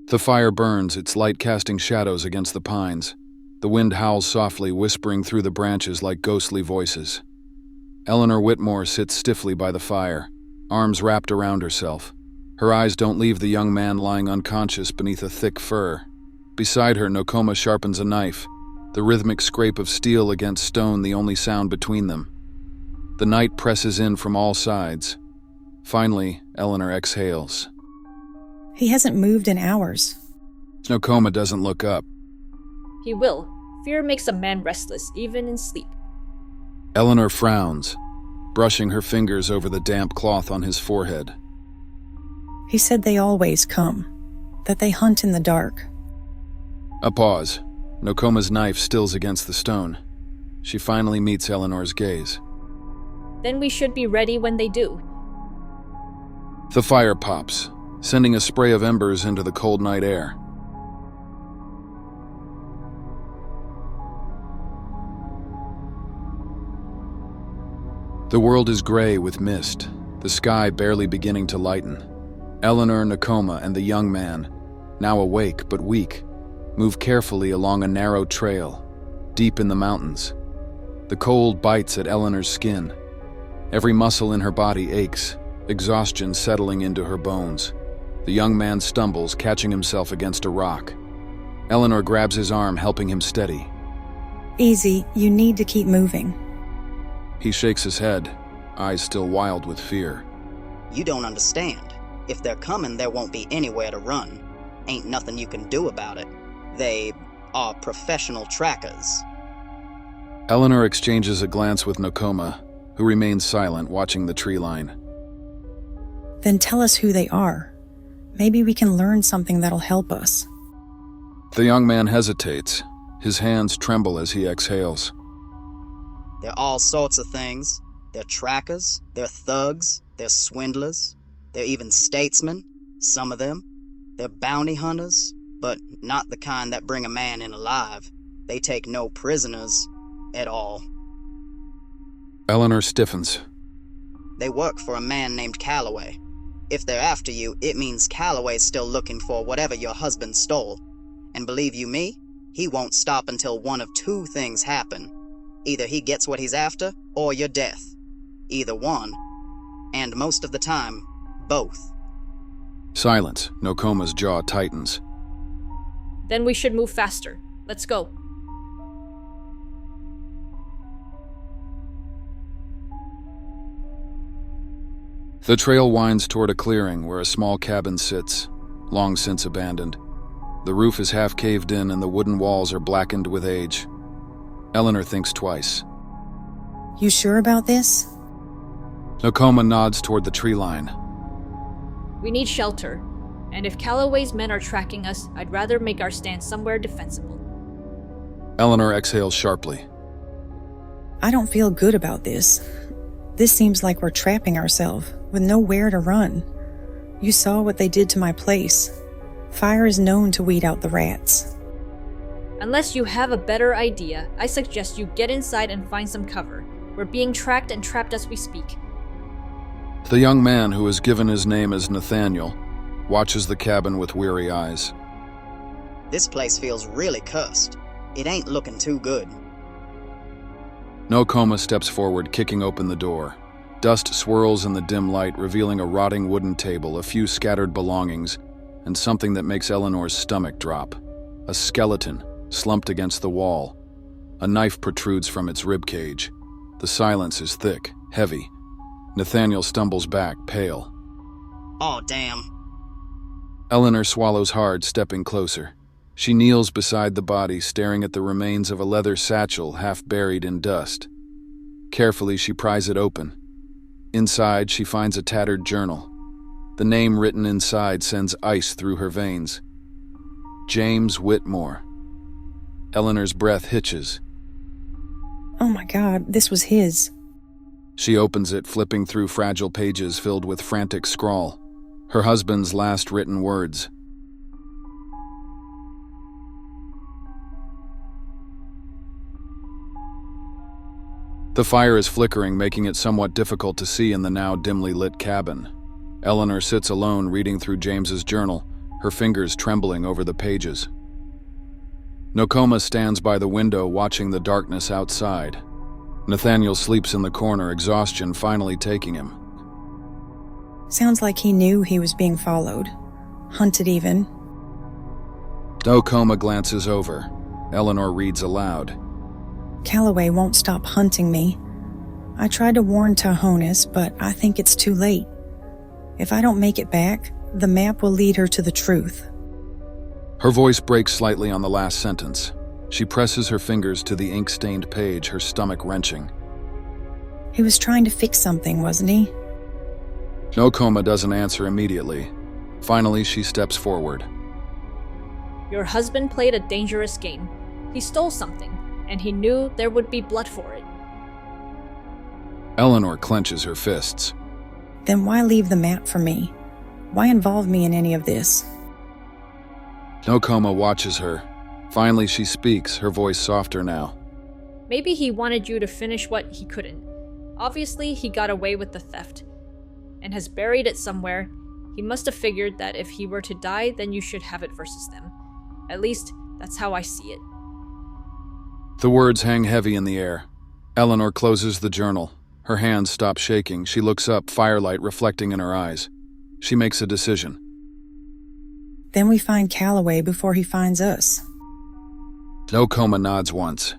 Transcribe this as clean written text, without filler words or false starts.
The fire burns, its light casting shadows against the pines. The wind howls softly, whispering through the branches like ghostly voices. Eleanor Whitmore sits stiffly by the fire, arms wrapped around herself. Her eyes don't leave the young man lying unconscious beneath a thick fir. Beside her, Nokoma sharpens a knife, the rhythmic scrape of steel against stone the only sound between them. The night presses in from all sides. Finally, Eleanor exhales. He hasn't moved in hours. Nokoma doesn't look up. He will. Fear makes a man restless, even in sleep. Eleanor frowns, brushing her fingers over the damp cloth on his forehead. He said they always come, that they hunt in the dark. A pause. Nokoma's knife stills against the stone. She finally meets Eleanor's gaze. Then we should be ready when they do. The fire pops, sending a spray of embers into the cold night air. The world is gray with mist, the sky barely beginning to lighten. Eleanor, Nokoma, and the young man, now awake but weak, move carefully along a narrow trail, deep in the mountains. The cold bites at Eleanor's skin. Every muscle in her body aches, exhaustion settling into her bones. The young man stumbles, catching himself against a rock. Eleanor grabs his arm, helping him steady. Easy, you need to keep moving. He shakes his head, eyes still wild with fear. You don't understand. If they're coming, there won't be anywhere to run. Ain't nothing you can do about it. They are professional trackers. Eleanor exchanges a glance with Nokoma, who remains silent, watching the tree line. Then tell us who they are. Maybe we can learn something that'll help us. The young man hesitates. His hands tremble as he exhales. They're all sorts of things. They're trackers, they're thugs, they're swindlers, they're even statesmen, some of them. They're bounty hunters, but not the kind that bring a man in alive. They take no prisoners at all. Eleanor stiffens. They work for a man named Calloway. If they're after you, it means Calloway's still looking for whatever your husband stole. And believe you me, he won't stop until one of two things happen. Either he gets what he's after, or your death. Either one. And most of the time, both. Silence. Nokoma's jaw tightens. Then we should move faster. Let's go. The trail winds toward a clearing where a small cabin sits, long since abandoned. The roof is half caved in and the wooden walls are blackened with age. Eleanor thinks twice. You sure about this? Nokoma nods toward the tree line. We need shelter, and if Calloway's men are tracking us, I'd rather make our stand somewhere defensible. Eleanor exhales sharply. I don't feel good about this. This seems like we're trapping ourselves, with nowhere to run. You saw what they did to my place. Fire is known to weed out the rats. Unless you have a better idea, I suggest you get inside and find some cover. We're being tracked and trapped as we speak. The young man, who is given his name as Nathaniel, watches the cabin with weary eyes. This place feels really cursed. It ain't looking too good. Nokoma steps forward, kicking open the door. Dust swirls in the dim light, revealing a rotting wooden table, a few scattered belongings, and something that makes Eleanor's stomach drop. A skeleton, slumped against the wall. A knife protrudes from its ribcage. The silence is thick, heavy. Nathaniel stumbles back, pale. Oh, damn. Eleanor swallows hard, stepping closer. She kneels beside the body, staring at the remains of a leather satchel half buried in dust. Carefully, she pries it open. Inside, she finds a tattered journal. The name written inside sends ice through her veins. James Whitmore. Eleanor's breath hitches. Oh my God, this was his. She opens it, flipping through fragile pages filled with frantic scrawl. Her husband's last written words. The fire is flickering, making it somewhat difficult to see in the now dimly lit cabin. Eleanor sits alone, reading through James's journal, her fingers trembling over the pages. Nokoma stands by the window watching the darkness outside. Nathaniel sleeps in the corner, exhaustion finally taking him. Sounds like he knew he was being followed. Hunted even. Nokoma glances over. Eleanor reads aloud. Calloway won't stop hunting me. I tried to warn TAHONIS, but I think it's too late. If I don't make it back, the map will lead her to the truth. Her voice breaks slightly on the last sentence. She presses her fingers to the ink-stained page, her stomach wrenching. He was trying to fix something, wasn't he? Nokoma doesn't answer immediately. Finally, she steps forward. Your husband played a dangerous game. He stole something, and he knew there would be blood for it. Eleanor clenches her fists. Then why leave the map for me? Why involve me in any of this? Nokoma watches her. Finally, she speaks, her voice softer now. Maybe he wanted you to finish what he couldn't. Obviously, he got away with the theft and has buried it somewhere. He must have figured that if he were to die, then you should have it versus them. At least, that's how I see it. The words hang heavy in the air. Eleanor closes the journal. Her hands stop shaking. She looks up, firelight reflecting in her eyes. She makes a decision. Then we find Calloway before he finds us. Nokoma nods once.